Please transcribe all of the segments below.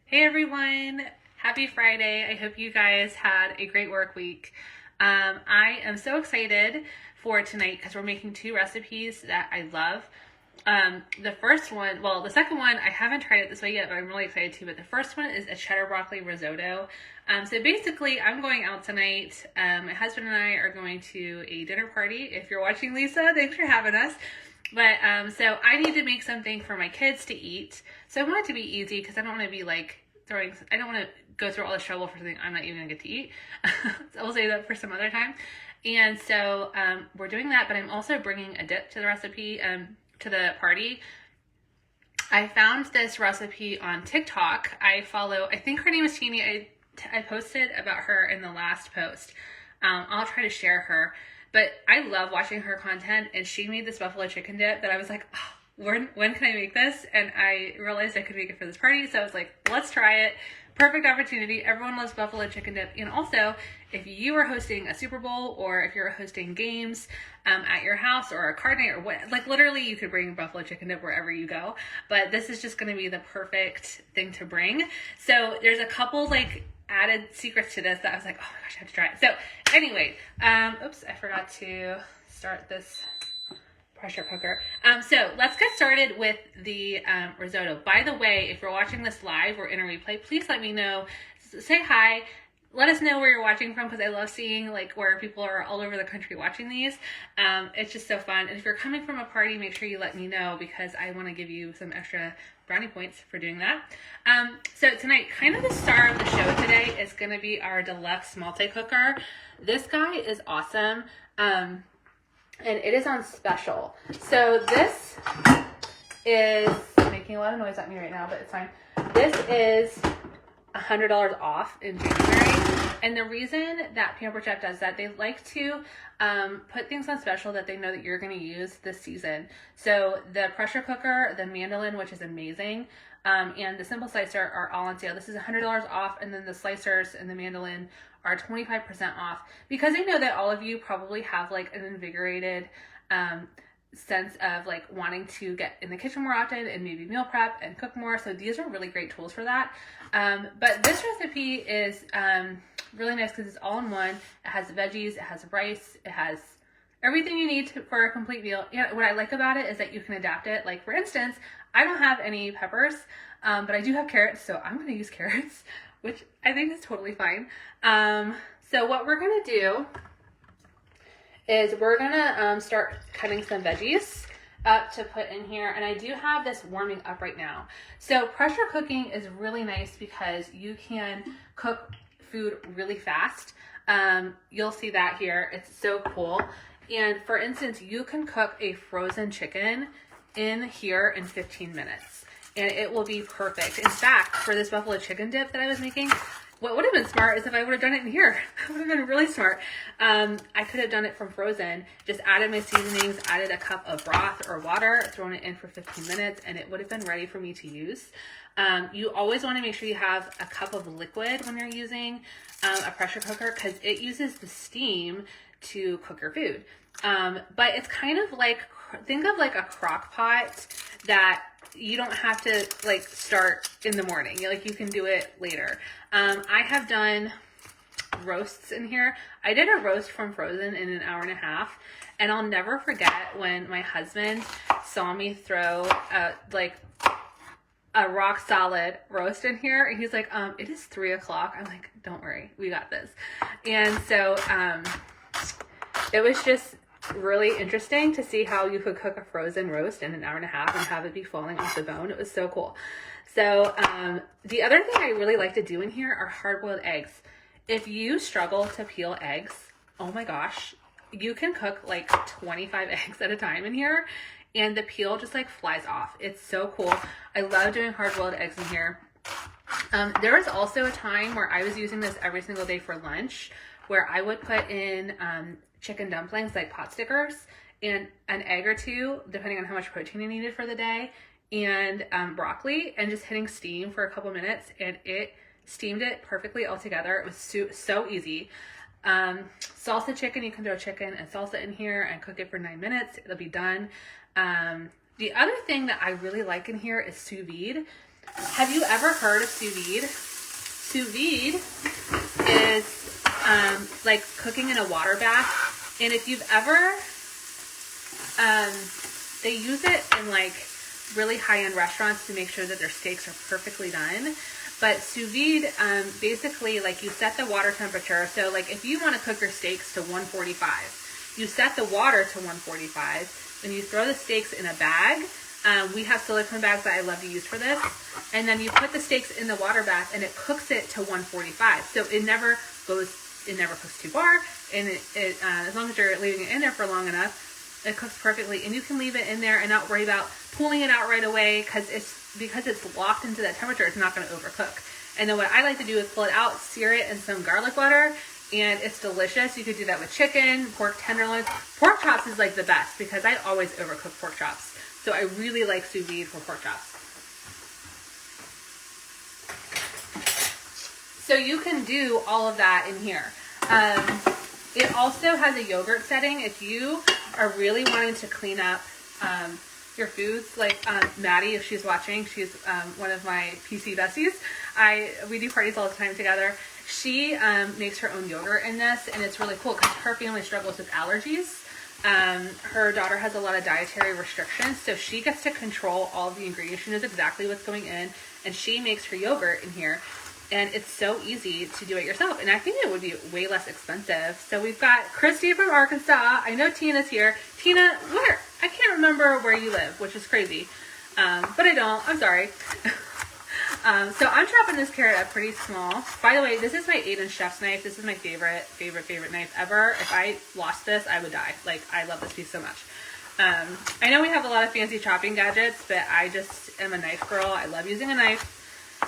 Hey everyone, happy Friday. I hope you guys had a great work week. I am so excited for tonight because we're making two recipes that I love. The second one, I haven't tried it this way yet, but I'm really excited too. But the first one is a cheddar broccoli risotto. So basically, I'm going out tonight. My husband and I are going to a dinner party. If you're watching, Lisa, thanks for having us. But so I need to make something for my kids to eat. So I want it to be easy because I don't want to be like I don't want to go through all this trouble for something I'm not even going to get to eat. So I'll save that for some other time. And so we're doing that, but I'm also bringing a dip to the recipe, to the party. I found this recipe on TikTok. I think her name is Teeny. I posted about her in the last post. I'll try to share her. But I love watching her content, and she made this buffalo chicken dip that I was like, oh, when can I make this? And I realized I could make it for this party, so I was like, let's try it. Perfect opportunity. Everyone loves buffalo chicken dip. And also, if you are hosting a Super Bowl or if you're hosting games at your house or a card night or what, like literally you could bring buffalo chicken dip wherever you go. But this is just going to be the perfect thing to bring. So there's a couple like added secrets to this that I was like, oh my gosh, I have to try it. So anyway, oops, I forgot to start this pressure cooker. So let's get started with the risotto. By the way, if you're watching this live or in a replay, please let me know. Say hi. Let us know where you're watching from because I love seeing like where people are all over the country watching these. It's just so fun. And if you're coming from a party, make sure you let me know because I want to give you some extra brownie points for doing that. So tonight, kind of the star of the show today is going to be our deluxe multi-cooker. This guy is awesome. And it is on special. So this is making a lot of noise at me right now, but it's fine. This is $100 off in January. And the reason that Pampered Chef does that, they like to put things on special that they know that you're going to use this season. So the pressure cooker, the mandolin, which is amazing, and the simple slicer are all on sale. This is $100 off, and then the slicers and the mandolin are 25% off because I know that all of you probably have like an invigorated sense of like wanting to get in the kitchen more often and maybe meal prep and cook more. So these are really great tools for that. But this recipe is really nice because it's all in one. It has veggies, it has rice, it has everything you need for a complete meal. And what I like about it is that you can adapt it. Like for instance, I don't have any peppers, but I do have carrots, so I'm going to use carrots, which I think is totally fine. So what we're going to do is we're going to start cutting some veggies up to put in here. And I do have this warming up right now. So pressure cooking is really nice because you can cook food really fast. You'll see that here. It's so cool. And for instance, you can cook a frozen chicken in here in 15 minutes and it will be perfect. In fact, for this buffalo chicken dip that I was making, what would have been smart is if I would have done it in here. That would have been really smart. I could have done it from frozen, just added my seasonings, added a cup of broth or water, thrown it in for 15 minutes, and it would have been ready for me to use. You always want to make sure you have a cup of liquid when you're using a pressure cooker because it uses the steam to cook your food. But it's kind of like, think of like a crock pot that you don't have to like start in the morning. You can do it later. I have done roasts in here. I did a roast from frozen in an hour and a half, and I'll never forget when my husband saw me throw a rock solid roast in here. And he's like, it is 3 o'clock. I'm like, don't worry, we got this. And so it was just really interesting to see how you could cook a frozen roast in an hour and a half and have it be falling off the bone. It was so cool. So the other thing I really like to do in here are hard-boiled eggs. If you struggle to peel eggs, oh my gosh, you can cook like 25 eggs at a time in here and the peel just like flies off. It's so cool. I love doing hard-boiled eggs in here. There was also a time where I was using this every single day for lunch where I would put in chicken dumplings, like pot stickers, and an egg or two, depending on how much protein you needed for the day, and broccoli, and just hitting steam for a couple minutes, and it steamed it perfectly all together. It was so easy. Salsa chicken, you can throw chicken and salsa in here and cook it for 9 minutes. It'll be done. The other thing that I really like in here is sous vide. Have you ever heard of sous vide? Sous vide is like cooking in a water bath. And if you've ever, they use it in like really high-end restaurants to make sure that their steaks are perfectly done. But sous vide, basically, like you set the water temperature. So like if you want to cook your steaks to 145, you set the water to 145, and you throw the steaks in a bag. We have silicone bags that I love to use for this. And then you put the steaks in the water bath and it cooks it to 145. So it never cooks too far. And as long as you're leaving it in there for long enough, it cooks perfectly. And you can leave it in there and not worry about pulling it out right away because it's locked into that temperature, it's not going to overcook. And then what I like to do is pull it out, sear it in some garlic butter, and it's delicious. You could do that with chicken, pork tenderloins. Pork chops is like the best because I always overcook pork chops. So I really like sous vide for pork chops. So you can do all of that in here. It also has a yogurt setting. If you are really wanting to clean up your foods, like Maddie, if she's watching, she's one of my PC besties. We do parties all the time together. She makes her own yogurt in this, and it's really cool because her family struggles with allergies. Her daughter has a lot of dietary restrictions, so she gets to control all of the ingredients. She knows exactly what's going in, and she makes her yogurt in here. And it's so easy to do it yourself. And I think it would be way less expensive. So we've got Christy from Arkansas. I know Tina's here. Tina, where? I can't remember where you live, which is crazy. But I don't. I'm sorry. So I'm chopping this carrot up pretty small. By the way, this is my Aiden Chef's knife. This is my favorite knife ever. If I lost this, I would die. Like, I love this piece so much. I know we have a lot of fancy chopping gadgets, but I just am a knife girl. I love using a knife.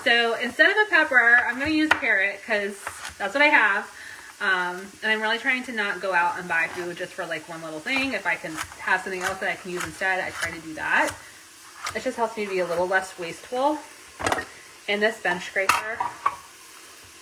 So instead of a pepper, I'm going to use carrot because that's what I have. And I'm really trying to not go out and buy food just for like one little thing. If I can have something else that I can use instead, I try to do that. It just helps me be a little less wasteful. And this bench scraper,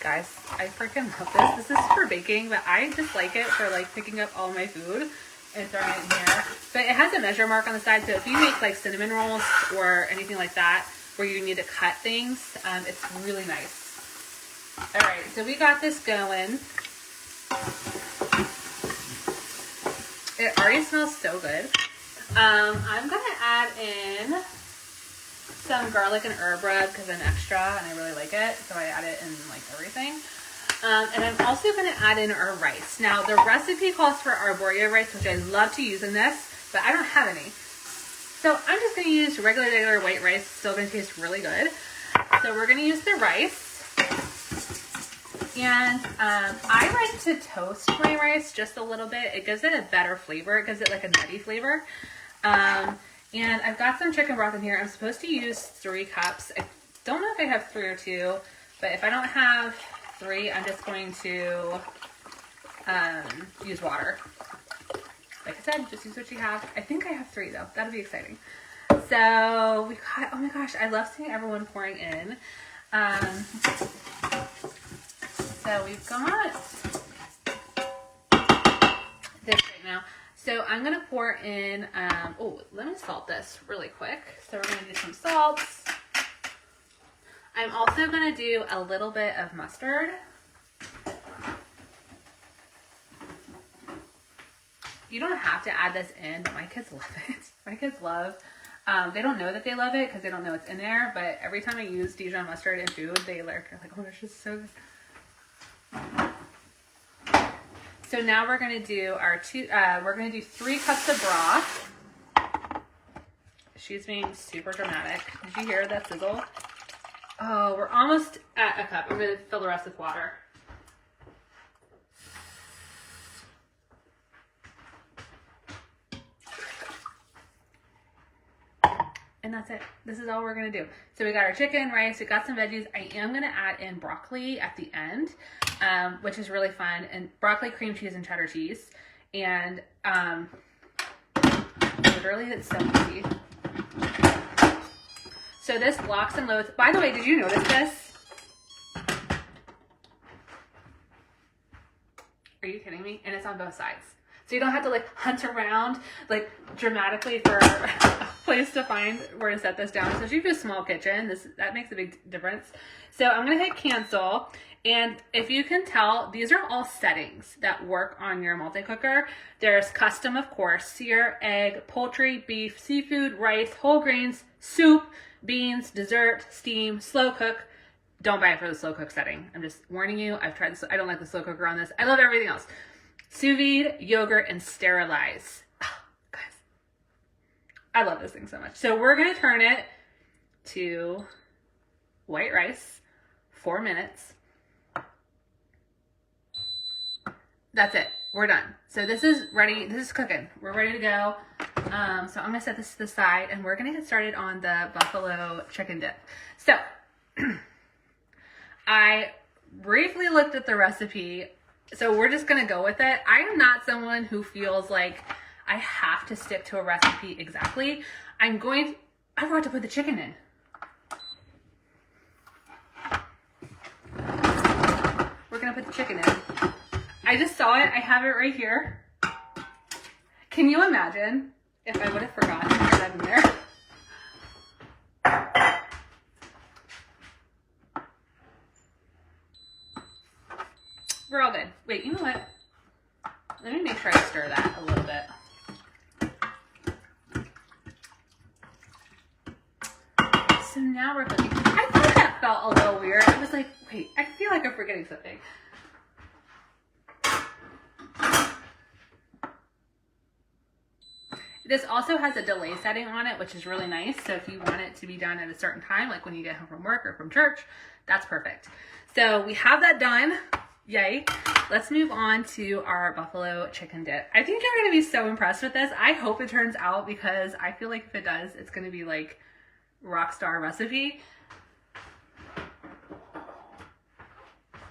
guys, I freaking love this. This is for baking, but I just like it for like picking up all my food and throwing it in here. But it has a measure mark on the side, so if you make like cinnamon rolls or anything like that, where you need to cut things, it's really nice. All right, so we got this going. It already smells so good. I'm gonna add in some garlic and herb rub because I'm extra and I really like it, so I add it in like everything. And I'm also gonna add in our rice. Now the recipe calls for arborio rice, which I love to use in this, but I don't have any. So I'm just going to use regular white rice. It's still going to taste really good. So we're going to use the rice. And I like to toast my rice just a little bit. It gives it a better flavor. It gives it like a nutty flavor. And I've got some chicken broth in here. I'm supposed to use 3 cups. I don't know if I have 3 or 2. But if I don't have 3, I'm just going to use water. Like I said, just use what you have. I think I have 3 though. That'll be exciting. So we got, oh my gosh, I love seeing everyone pouring in. So we've got this right now. So I'm going to pour in, let me salt this really quick. So we're going to do some salt. I'm also going to do a little bit of mustard. You don't have to add this in, but my kids love it. My kids love, they don't know that they love it because they don't know it's in there, but every time I use Dijon mustard in food, they're like, oh my gosh, it's so good. So now we're going to do our 3 cups of broth. She's being super dramatic. Did you hear that sizzle? Oh, we're almost at a cup. I'm going to fill the rest with water. And that's it. This is all we're going to do. So we got our chicken, rice, we got some veggies. I am going to add in broccoli at the end, which is really fun. And broccoli, cream cheese, and cheddar cheese. And literally, it's so easy. So this locks and loads. By the way, did you notice this? Are you kidding me? And it's on both sides. So you don't have to like hunt around like dramatically for a place to find where to set this down. So if you have a small kitchen, that makes a big difference. So I'm gonna hit cancel. And if you can tell, these are all settings that work on your multi-cooker. There's custom, of course, sear, egg, poultry, beef, seafood, rice, whole grains, soup, beans, dessert, steam, slow cook. Don't buy it for the slow cook setting. I'm just warning you. I've tried this. I don't like the slow cooker on this. I love everything else. Sous vide, yogurt, and sterilize. Oh, guys, I love this thing so much. So we're going to turn it to white rice, 4 minutes. That's it. We're done. So this is ready. This is cooking. We're ready to go. So I'm going to set this to the side and we're going to get started on the buffalo chicken dip. So I briefly looked at the recipe. So we're just going to go with it. I am not someone who feels like I have to stick to a recipe exactly. I forgot to put the chicken in. We're going to put the chicken in. I just saw it. I have it right here. Can you imagine if I would have forgotten to put that in there? We're all good. Wait, you know what? Let me make sure I stir that a little bit. So now we're cooking. I thought that felt a little weird. I was like, wait, I feel like I'm forgetting something. This also has a delay setting on it, which is really nice. So if you want it to be done at a certain time, like when you get home from work or from church, that's perfect. So we have that done. Yay. Let's move on to our buffalo chicken dip. I think you're going to be so impressed with this. I hope it turns out because I feel like if it does, it's going to be like rock star recipe.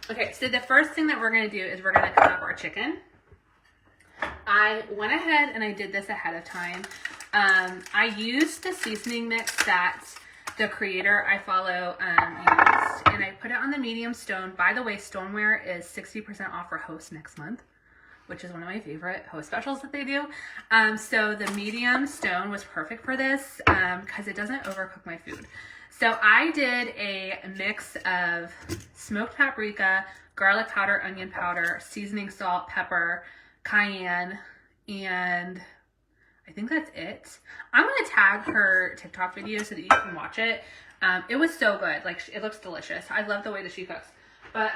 Okay, so the first thing that we're going to do is we're going to cut up our chicken. I went ahead and I did this ahead of time. I used the seasoning mix that the creator I follow used, and I put it on the medium stone. By the way, stoneware is 60% off for Host next month, which is one of my favorite Host specials that they do. So the medium stone was perfect for this because it doesn't overcook my food. So I did a mix of smoked paprika, garlic powder, onion powder, seasoning salt, pepper, cayenne, and I think that's it. I'm going to tag her TikTok video so that you can watch it. It was so good. Like, it looks delicious. I love the way that she cooks. But,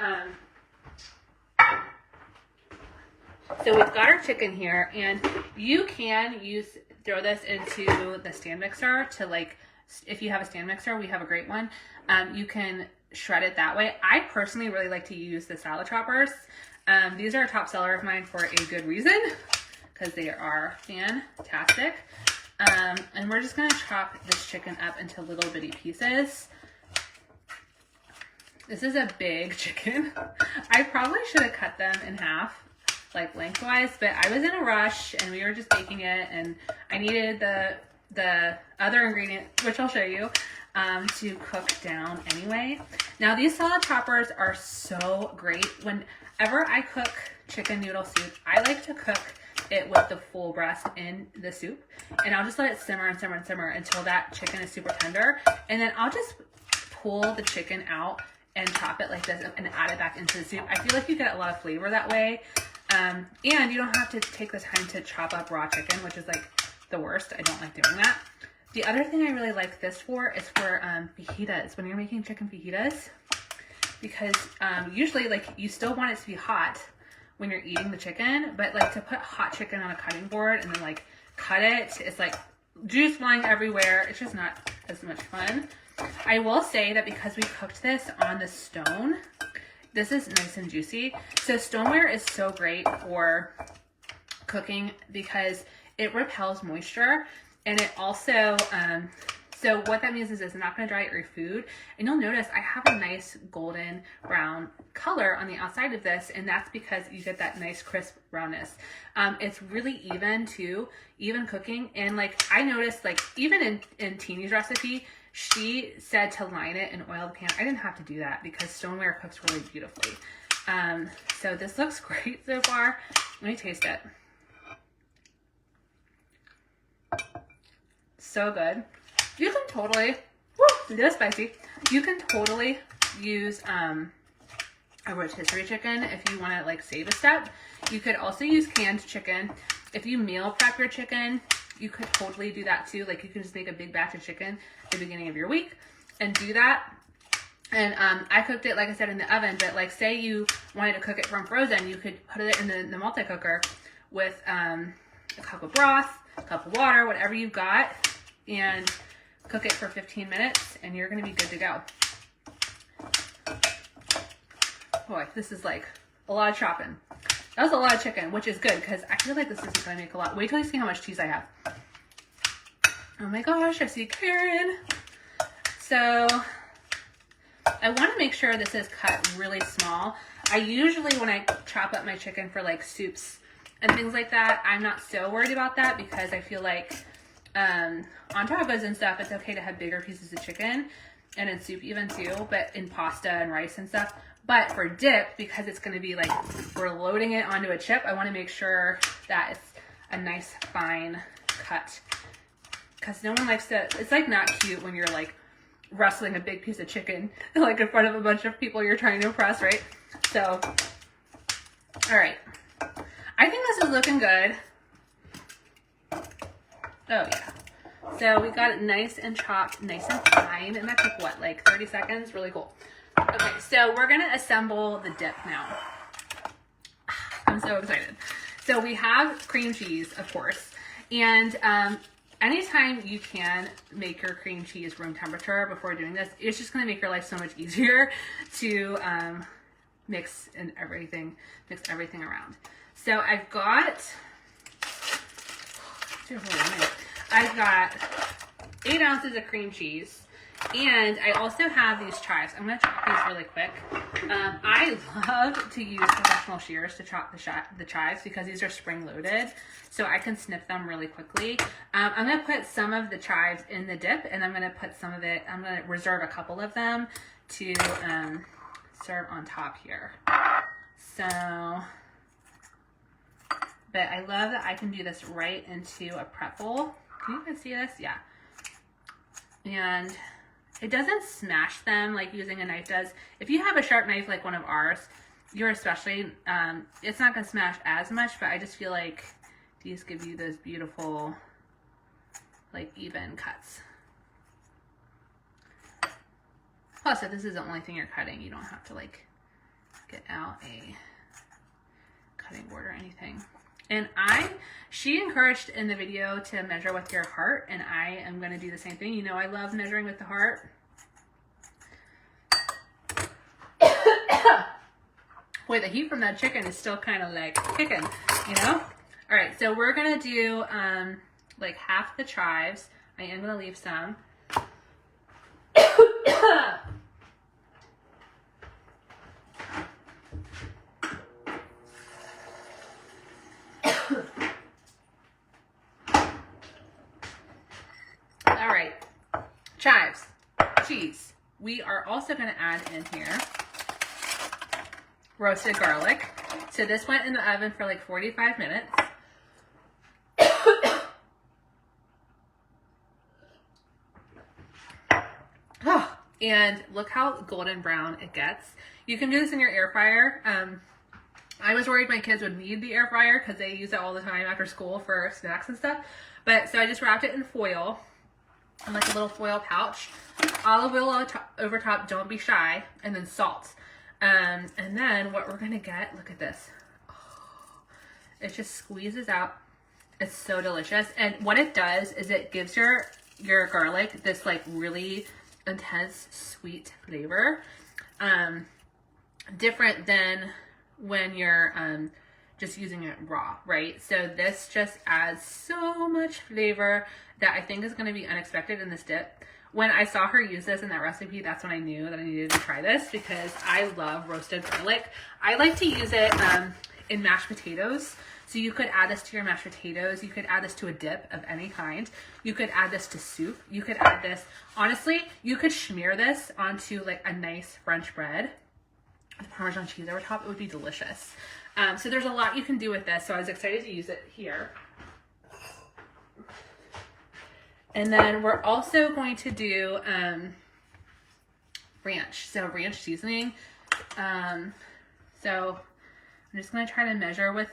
so we've got our chicken here, and you can throw this into the stand mixer to, like, if you have a stand mixer, we have a great one. You can shred it that way. I personally really like to use the salad choppers. These are a top seller of mine for a good reason, because they are fantastic. And we're just going to chop this chicken up into little bitty pieces. This is a big chicken. I probably should have cut them in half, like lengthwise, but I was in a rush and we were just baking it, and I needed the other ingredient, which I'll show you, to cook down anyway. Now these salad choppers are so great. Whenever I cook chicken noodle soup, I like to cook it with the full breast in the soup, and I'll just let it simmer and simmer and simmer until that chicken is super tender, and then I'll just pull the chicken out and chop it like this and add it back into the soup. I feel like you get a lot of flavor that way, and you don't have to take the time to chop up raw chicken, which is like the worst. I don't like doing that. The other thing I really like this for is for fajitas, when you're making chicken fajitas, because usually like you still want it to be hot when you're eating the chicken, but like to put hot chicken on a cutting board and then like cut it, it's like juice flying everywhere. It's just not as much fun. I will say that because we cooked this on the stone, this is nice and juicy. So stoneware is so great for cooking because it repels moisture, and it also, so what that means is it's not going to dry out your food. And you'll notice I have a nice golden brown color on the outside of this, and that's because you get that nice crisp brownness. It's really even too, even cooking. And like I noticed, like even in Teeny's recipe, she said to line it and oil the pan. I didn't have to do that because stoneware cooks really beautifully. So this looks great so far. Let me taste it. So good. You can totally, woo, a little spicy. You can totally use a rotisserie chicken if you want to like save a step. You could also use canned chicken. If you meal prep your chicken, you could totally do that too. Like you can just make a big batch of chicken at the beginning of your week and do that. And I cooked it, like I said, in the oven, but like say you wanted to cook it from frozen, you could put it in the multi-cooker with a cup of broth, a cup of water, whatever you've got, and cook it for 15 minutes and you're gonna be good to go. Boy, this is like a lot of chopping. That was a lot of chicken, which is good because I feel like this isn't gonna make a lot. Wait till you see how much cheese I have. Oh my gosh, I see Karen. So I want to make sure this is cut really small. I usually, when I chop up my chicken for like soups and things like that, I'm not so worried about that because I feel like on tacos and stuff, it's okay to have bigger pieces of chicken and in soup even too, but in pasta and rice and stuff. But for dip, because it's going to be like, we're loading it onto a chip, I want to make sure that it's a nice fine cut because no one likes to, it's like not cute when you're like wrestling a big piece of chicken like in front of a bunch of people you're trying to impress, right? So, all right. I think this is looking good. Oh yeah. So we got it nice and chopped, nice and fine. And that took what, like 30 seconds? Really cool. Okay, so we're gonna assemble the dip now. I'm so excited. So we have cream cheese, of course. And anytime you can make your cream cheese room temperature before doing this, it's just going to make your life so much easier to mix everything around. So I've got 8 ounces of cream cheese, and I also have these chives. I'm going to chop these really quick. I love to use professional shears to chop the chives because these are spring loaded, so I can snip them really quickly. I'm going to put some of the chives in the dip, and I'm going to put some of it, I'm going to reserve a couple of them to serve on top here. So, but I love that I can do this right into a prep bowl. Can you guys see this? Yeah. And it doesn't smash them like using a knife does. If you have a sharp knife like one of ours, you're especially, it's not going to smash as much, but I just feel like these give you those beautiful, like, even cuts. Plus, if this is the only thing you're cutting, you don't have to, like, get out a cutting board or anything. And she encouraged in the video to measure with your heart, and I am going to do the same thing. You know I love measuring with the heart. Boy, the heat from that chicken is still kind of like kicking, you know? All right, so we're going to do like half the chives. I am going to leave some. All right, chives, cheese. We are also going to add in here roasted garlic. So this went in the oven for like 45 minutes. Oh, and look how golden brown it gets. You can do this in your air fryer. I was worried my kids would need the air fryer because they use it all the time after school for snacks and stuff. But so I just wrapped it in foil, in like a little foil pouch. Olive oil over top, don't be shy, and then salt. And then what we're gonna get, look at this. Oh, it just squeezes out. It's so delicious. And what it does is it gives your garlic this like really intense sweet flavor. Different than when you're just using it raw, right? So this just adds so much flavor that I think is gonna be unexpected in this dip. When I saw her use this in that recipe, that's when I knew that I needed to try this because I love roasted garlic. I like to use it in mashed potatoes. So you could add this to your mashed potatoes. You could add this to a dip of any kind. You could add this to soup. You could add this, honestly, you could smear this onto like a nice French bread with Parmesan cheese over top. It would be delicious. So there's a lot you can do with this. So I was excited to use it here. And then we're also going to do ranch. So ranch seasoning. So I'm just going to try to measure with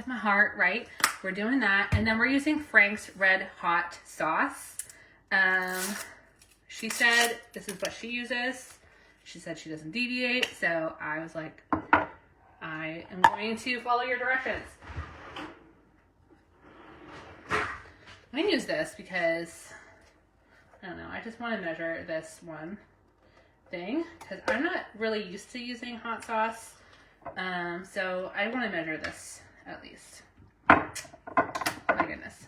my heart, right? We're doing that. And then we're using Frank's Red Hot sauce. She said this is what she uses. She said she doesn't deviate. So I was like, I am going to follow your directions. I'm going to use this because, I don't know, I just want to measure this one thing because I'm not really used to using hot sauce. So I want to measure this at least. My goodness.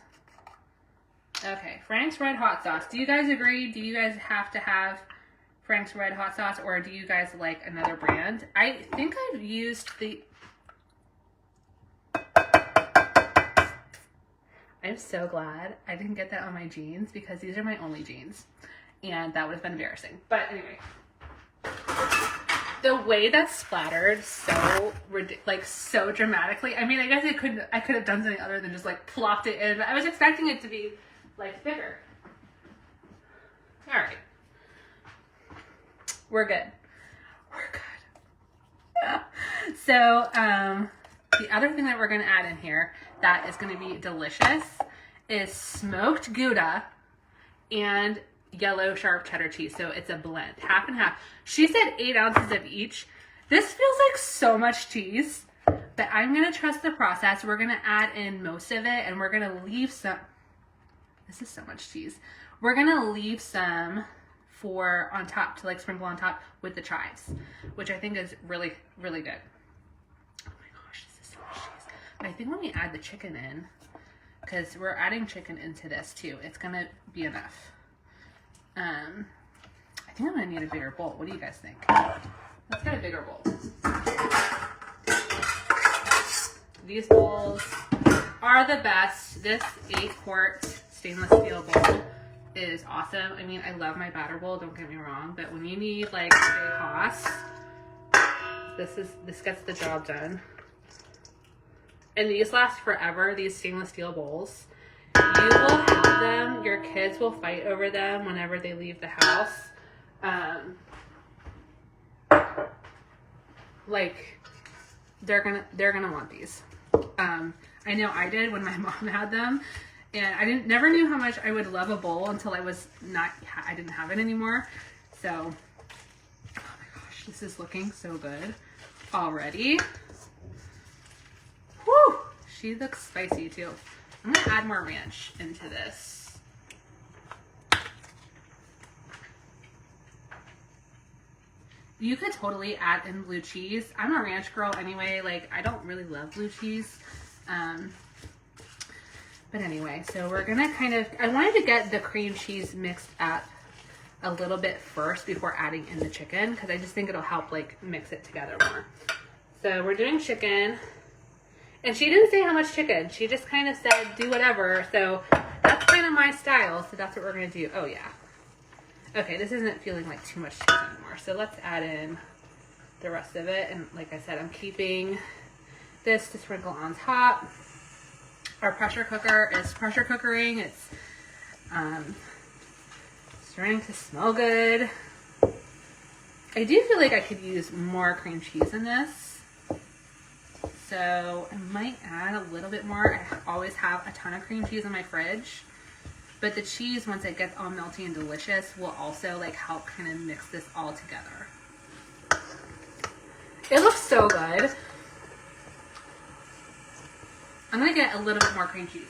Okay, Frank's Red Hot Sauce. Do you guys agree? Do you guys have to have Frank's Red Hot Sauce, or do you guys like another brand? I think I've used the... I'm so glad I didn't get that on my jeans because these are my only jeans. And that would have been embarrassing. But anyway. The way that's splattered so so dramatically. I mean, I guess I could have done something other than just like plopped it in. But I was expecting it to be like thicker. All right. We're good. We're good. So, the other thing that we're going to add in here that is going to be delicious is smoked Gouda and yellow sharp cheddar cheese. So it's a blend, half and half. She said 8 ounces of each. This feels like so much cheese, but I'm going to trust the process. We're going to add in most of it, and we're going to leave some. This is so much cheese. We're going to leave some for on top to like sprinkle on top with the chives, which I think is really, really good. Oh my gosh, this is so much cheese. But I think when we add the chicken in, because we're adding chicken into this too, it's going to be enough. I think I'm going to need a bigger bowl. What do you guys think? Let's get a bigger bowl. These bowls are the best. This 8-quart stainless steel bowl is awesome. I mean, I love my batter bowl, don't get me wrong, but when you need like a Haas, this gets the job done. And these last forever, these stainless steel bowls. You will have them, your kids will fight over them whenever they leave the house. Like they're gonna want these. I know I did when my mom had them, and I never knew how much I would love a bowl until I didn't have it anymore. So, oh my gosh, this is looking so good already. Whew, she looks spicy too. I'm gonna add more ranch into this. You could totally add in blue cheese. I'm a ranch girl anyway. Like, I don't really love blue cheese. But anyway, so we're gonna I wanted to get the cream cheese mixed up a little bit first before adding in the chicken, because I just think it'll help like mix it together more. So we're doing chicken. And she didn't say how much chicken. She just kind of said, do whatever. So that's kind of my style. So that's what we're going to do. Oh, yeah. Okay, this isn't feeling like too much cheese anymore. So let's add in the rest of it. And like I said, I'm keeping this to sprinkle on top. Our pressure cooker is pressure cookering. It's starting to smell good. I do feel like I could use more cream cheese in this. So I might add a little bit more. I always have a ton of cream cheese in my fridge. But the cheese, once it gets all melty and delicious, will also like help kind of mix this all together. It looks so good. I'm going to get a little bit more cream cheese.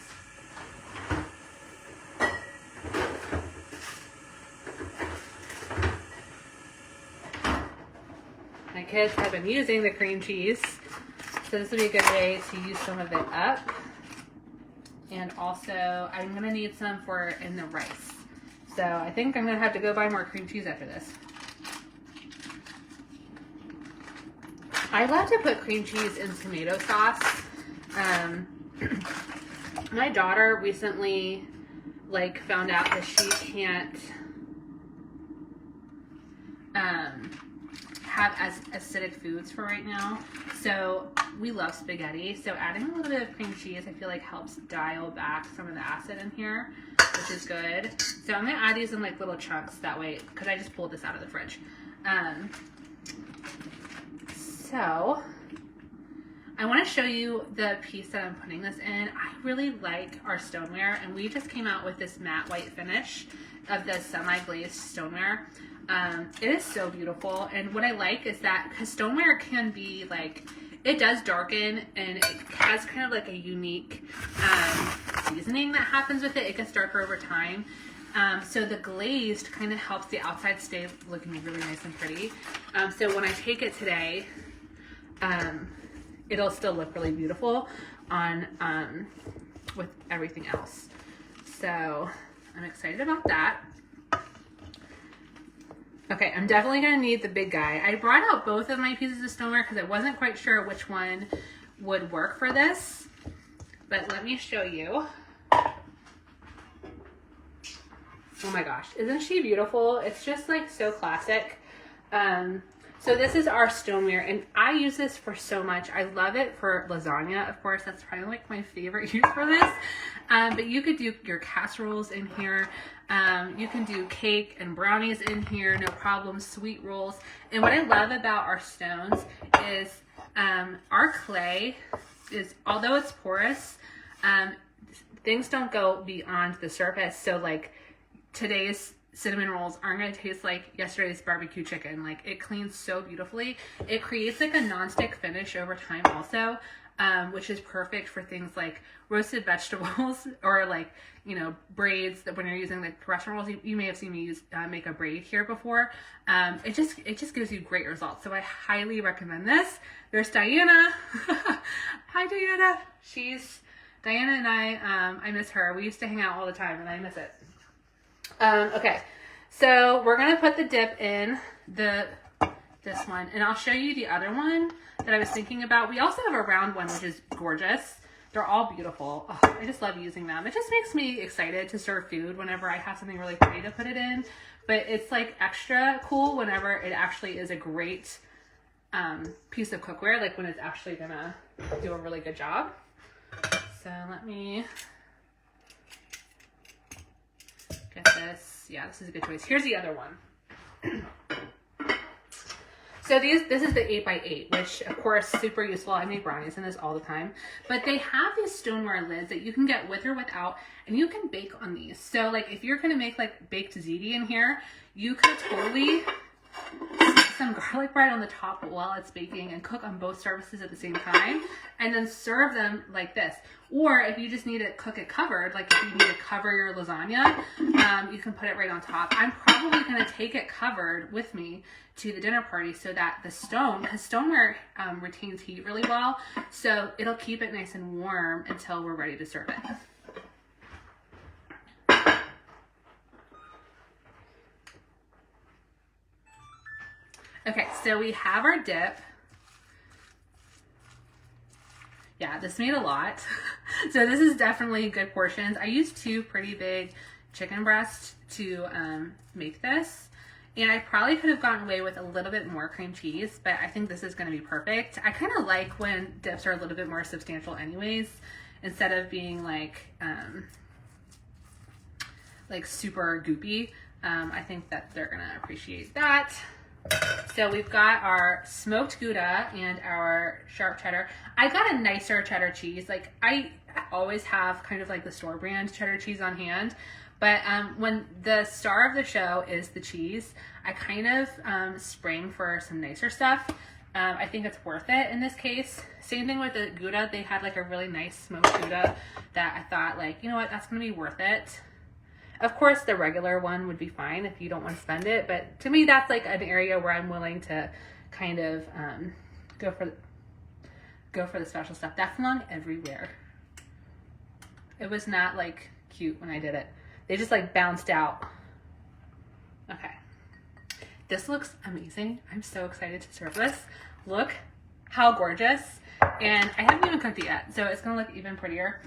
My kids have been using the cream cheese. So this would be a good way to use some of it up. And also, I'm going to need some in the rice. So I think I'm going to have to go buy more cream cheese after this. I love to put cream cheese in tomato sauce. My daughter recently found out that she can't have as acidic foods for right now. So we love spaghetti. So adding a little bit of cream cheese, I feel like helps dial back some of the acid in here. which is good. So I'm gonna add these in like little chunks that way, because I just pulled this out of the fridge. So I want to show you the piece that I'm putting this in. I really like our stoneware, and we just came out with this matte white finish of the semi-glazed stoneware. It is so beautiful, and what I like is that, because stoneware can be like, it does darken, and it has kind of like a unique seasoning that happens with it. It gets darker over time. So the glazed kind of helps the outside stay looking really nice and pretty. So when I take it today, it'll still look really beautiful on with everything else. So I'm excited about that. Okay, I'm definitely gonna need the big guy. I brought out both of my pieces of stoneware because I wasn't quite sure which one would work for this, but let me show you. Oh my gosh, isn't she beautiful? It's just like so classic. So this is our stoneware, and I use this for so much. I love it for lasagna, of course. That's probably like my favorite use for this. But you could do your casseroles in here. You can do cake and brownies in here, no problem, sweet rolls. And what I love about our stones is our clay is, although it's porous, things don't go beyond the surface. So like today's cinnamon rolls aren't going to taste like yesterday's barbecue chicken. Like, it cleans so beautifully. It creates like a non-stick finish over time also, which is perfect for things like roasted vegetables or like, you know, braids, that when you're using like restaurant rolls. You may have seen me use make a braid here before. It just gives you great results. So I highly recommend this. There's Diana. Hi Diana. Diana and I miss her. We used to hang out all the time, and I miss it. Okay, so we're gonna put the dip in this one, and I'll show you the other one that I was thinking about. We also have a round one, which is gorgeous. They're all beautiful. Oh, I just love using them. It just makes me excited to serve food whenever I have something really pretty to put it in. But it's like extra cool whenever it actually is a great piece of cookware, like when it's actually gonna do a really good job. So let me get this. Yeah, this is a good choice. Here's the other one. So this is the 8x8, which of course super useful. I make brownies in this all the time. But they have these stoneware lids that you can get with or without, and you can bake on these. So like if you're gonna make like baked ziti in here, you could totally stick some garlic bread on the top while it's baking and cook on both surfaces at the same time, and then serve them like this. Or if you just need to cook it covered, like if you need to cover your lasagna, you can put it right on top. I'm probably going to take it covered with me to the dinner party so that the because stoneware retains heat really well, so it'll keep it nice and warm until we're ready to serve it. Okay, so we have our dip. Yeah, this made a lot. So this is definitely good portions. I used 2 pretty big chicken breasts to make this. And I probably could have gotten away with a little bit more cream cheese, but I think this is going to be perfect. I kind of like when dips are a little bit more substantial anyways, instead of being like super goopy. I think that they're going to appreciate that. So we've got our smoked Gouda and our sharp cheddar. I got a nicer cheddar cheese. Like, I always have kind of like the store brand cheddar cheese on hand. But when the star of the show is the cheese, I kind of spring for some nicer stuff. I think it's worth it in this case. Same thing with the Gouda. They had like a really nice smoked Gouda that I thought, like, you know what, that's going to be worth it. Of course, the regular one would be fine if you don't want to spend it. But to me, that's like an area where I'm willing to kind of go for the special stuff. That flung everywhere. It was not like cute when I did it. They just like bounced out. Okay. This looks amazing. I'm so excited to serve this. Look how gorgeous. And I haven't even cooked it yet, so it's gonna look even prettier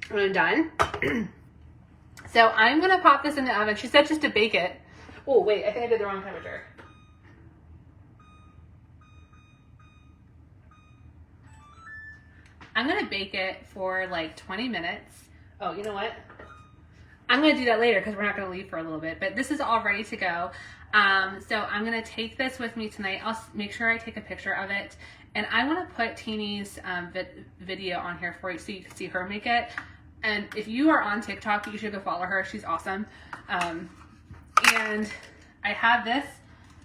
when I'm done. So I'm gonna pop this in the oven. She said just to bake it. Oh wait, I think I did the wrong temperature. I'm gonna bake it for like 20 minutes. Oh, you know what? I'm going to do that later because we're not going to leave for a little bit, but this is all ready to go. So I'm going to take this with me tonight. I'll make sure I take a picture of it. And I want to put Teeny's video on here for you so you can see her make it. And if you are on TikTok, you should go follow her. She's awesome. And I have this.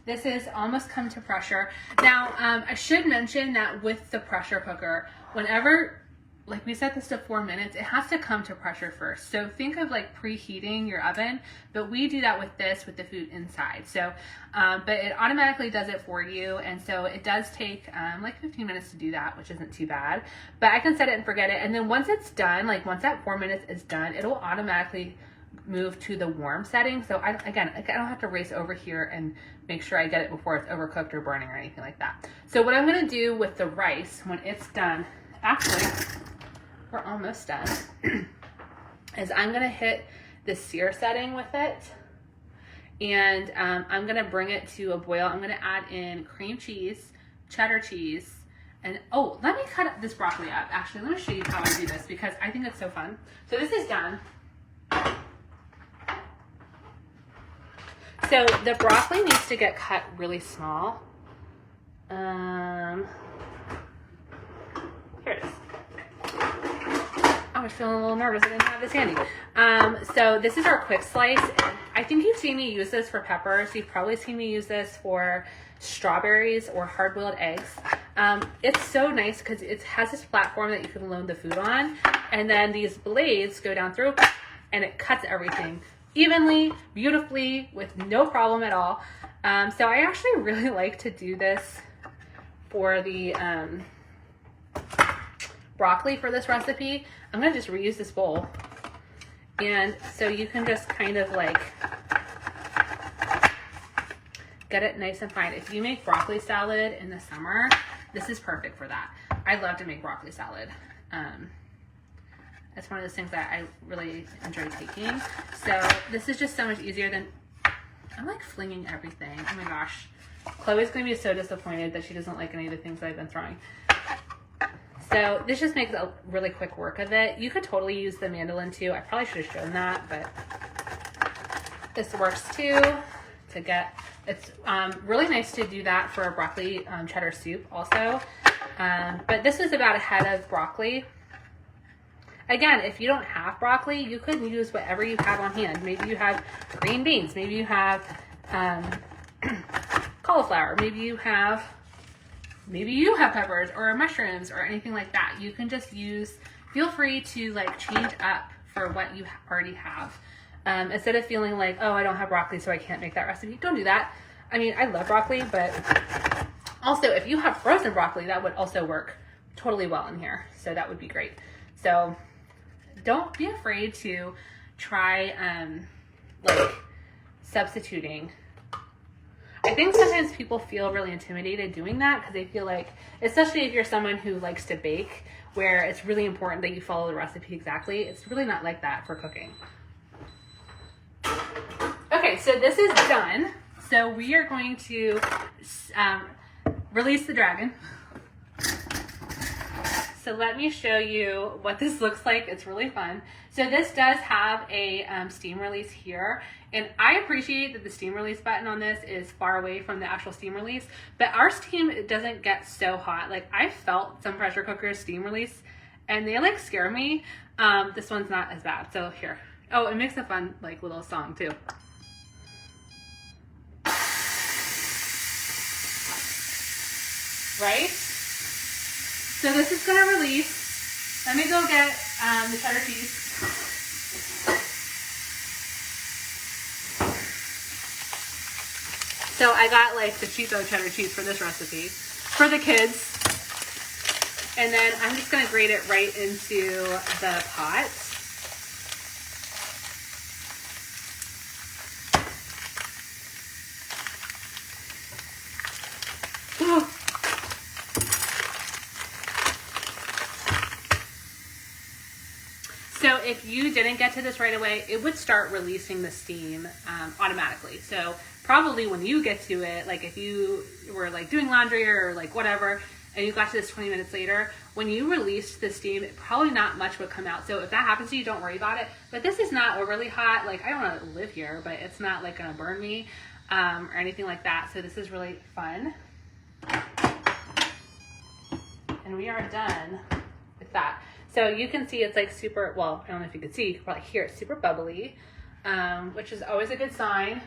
This is almost come to pressure. Now, I should mention that with the pressure cooker, whenever, like we set this to 4 minutes, it has to come to pressure first. So think of like preheating your oven, but we do that with this, with the food inside. So, but it automatically does it for you. And so it does take like 15 minutes to do that, which isn't too bad, but I can set it and forget it. And then once it's done, like once that 4 minutes is done, it'll automatically move to the warm setting. So I don't have to race over here and make sure I get it before it's overcooked or burning or anything like that. So what I'm going to do with the rice when it's done, actually, we're almost done, is I'm going to hit the sear setting with it. And I'm going to bring it to a boil. I'm going to add in cream cheese, cheddar cheese, and oh, let me cut this broccoli up. Actually, let me show you how I do this because I think it's so fun. So this is done. So the broccoli needs to get cut really small. Here it is. I was feeling a little nervous. I didn't have this handy. So this is our quick slice. I think you've seen me use this for peppers. You've probably seen me use this for strawberries or hard-boiled eggs. It's so nice because it has this platform that you can load the food on. And then these blades go down through and it cuts everything evenly, beautifully, with no problem at all. So I actually really like to do this for the broccoli for this recipe. I'm gonna just reuse this bowl. And so you can just kind of like get it nice and fine. If you make broccoli salad in the summer, this is perfect for that. I love to make broccoli salad. That's one of those things that I really enjoy taking. So this is just so much easier than, I'm like flinging everything. Oh my gosh. Chloe's gonna be so disappointed that she doesn't like any of the things that I've been throwing. So this just makes a really quick work of it. You could totally use the mandolin too. I probably should have shown that, but this works too to get, it's really nice to do that for a broccoli cheddar soup also. But this is about a head of broccoli. Again, if you don't have broccoli, you could use whatever you have on hand. Maybe you have green beans. Maybe you have cauliflower. Maybe you have peppers or mushrooms or anything like that. You can just use, feel free to like change up for what you already have. Instead of feeling like, oh, I don't have broccoli, so I can't make that recipe. Don't do that. I mean, I love broccoli, but also if you have frozen broccoli, that would also work totally well in here. So that would be great. So don't be afraid to try like substituting. I think sometimes people feel really intimidated doing that because they feel like, especially if you're someone who likes to bake, where it's really important that you follow the recipe exactly. It's really not like that for cooking. Okay, so this is done. So we are going to release the dragon. So let me show you what this looks like. It's really fun. So this does have a steam release here. And I appreciate that the steam release button on this is far away from the actual steam release. But our steam doesn't get so hot. Like I felt some pressure cookers steam release and they like scare me. This one's not as bad. So here. Oh, it makes a fun like little song too. Right? So this is going to release. Let me go get the cheddar cheese. So I got like the cheapo cheddar cheese for this recipe for the kids. And then I'm just going to grate it right into the pot. Ooh. So if you didn't get to this right away, it would start releasing the steam automatically. So probably when you get to it, like if you were like doing laundry or like whatever, and you got to this 20 minutes later, when you released the steam, probably not much would come out. So if that happens to you, don't worry about it. But this is not overly hot. Like, I don't want to live here, but it's not like gonna burn me or anything like that. So this is really fun. And we are done with that. So you can see it's like super, well, I don't know if you can see, you can probably hear it's super bubbly, which is always a good sign.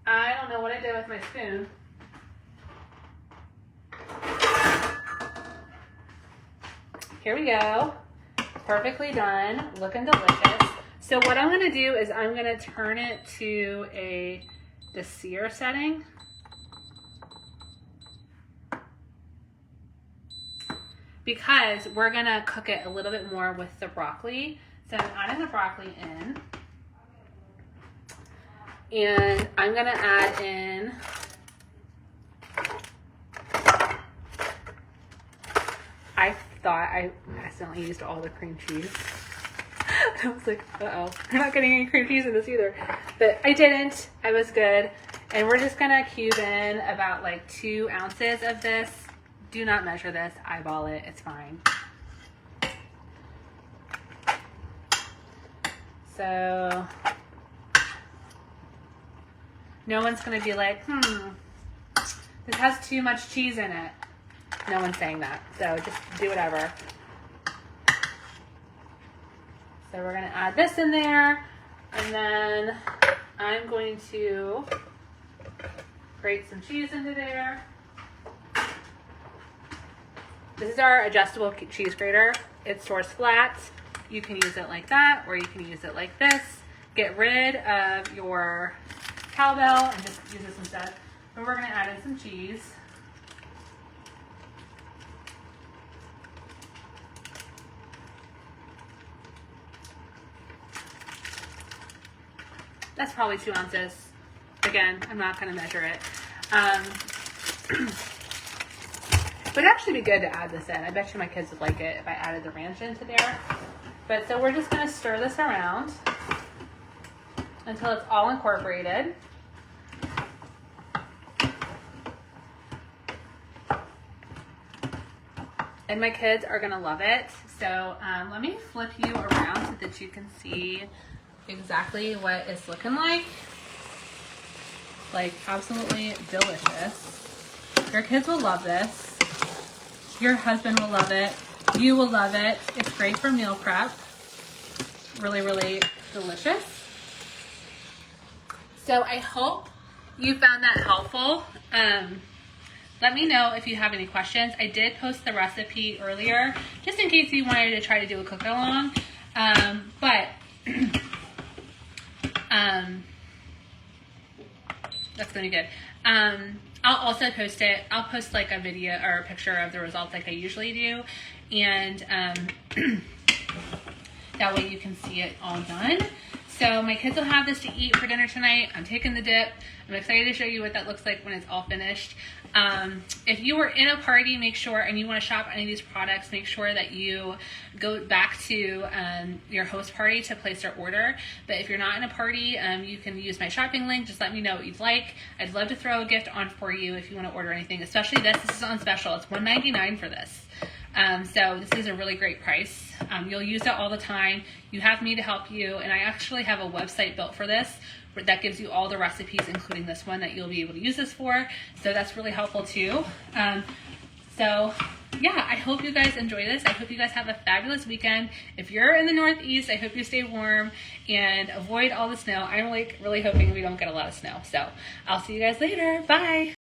I don't know what I did with my spoon. Here we go. Perfectly done. Looking delicious. So what I'm going to do is I'm going to turn it to the sear setting. Because we're going to cook it a little bit more with the broccoli. So I'm adding the broccoli in. And I'm going to add in I thought I accidentally used all the cream cheese. I was like, uh-oh, we're not getting any cream cheese in this either. But I didn't. I was good. And we're just going to cube in about like 2 ounces of this. Do not measure this. Eyeball it. It's fine. So no one's going to be like, this has too much cheese in it. No one's saying that. So just do whatever. So we're going to add this in there. And then I'm going to grate some cheese into there. This is our adjustable cheese grater. It stores flat. You can use it like that, or you can use it like this. Get rid of your cowbell and just use this instead. And we're going to add in some cheese. That's probably 2 ounces. Again, I'm not going to measure it. But it'd actually be good to add this in. I bet you my kids would like it if I added the ranch into there. But so we're just going to stir this around until it's all incorporated. And my kids are going to love it. So let me flip you around so that you can see exactly what it's looking like. Like, absolutely delicious. Your kids will love this. Your husband will love it. You will love it. It's great for meal prep. Really, really delicious. So I hope you found that helpful. Let me know if you have any questions. I did post the recipe earlier, just in case you wanted to try to do a cook-along. That's gonna be good. I'll also post it. I'll post like a video or a picture of the results like I usually do. And that way you can see it all done. So my kids will have this to eat for dinner tonight. I'm taking the dip. I'm excited to show you what that looks like when it's all finished. If you were in a party, make sure, and you want to shop any of these products, make sure that you go back to your host party to place your order. But if you're not in a party, you can use my shopping link. Just let me know what you'd like. I'd love to throw a gift on for you if you want to order anything, especially this. This is on special. It's $1.99 for this. So this is a really great price. You'll use it all the time. You have me to help you, and I actually have a website built for this that gives you all the recipes, including this one, that you'll be able to use this for. So that's really helpful too. So yeah, I hope you guys enjoy this. I hope you guys have a fabulous weekend. If you're in the Northeast, I hope you stay warm and avoid all the snow. I'm really hoping we don't get a lot of snow. So I'll see you guys later. Bye.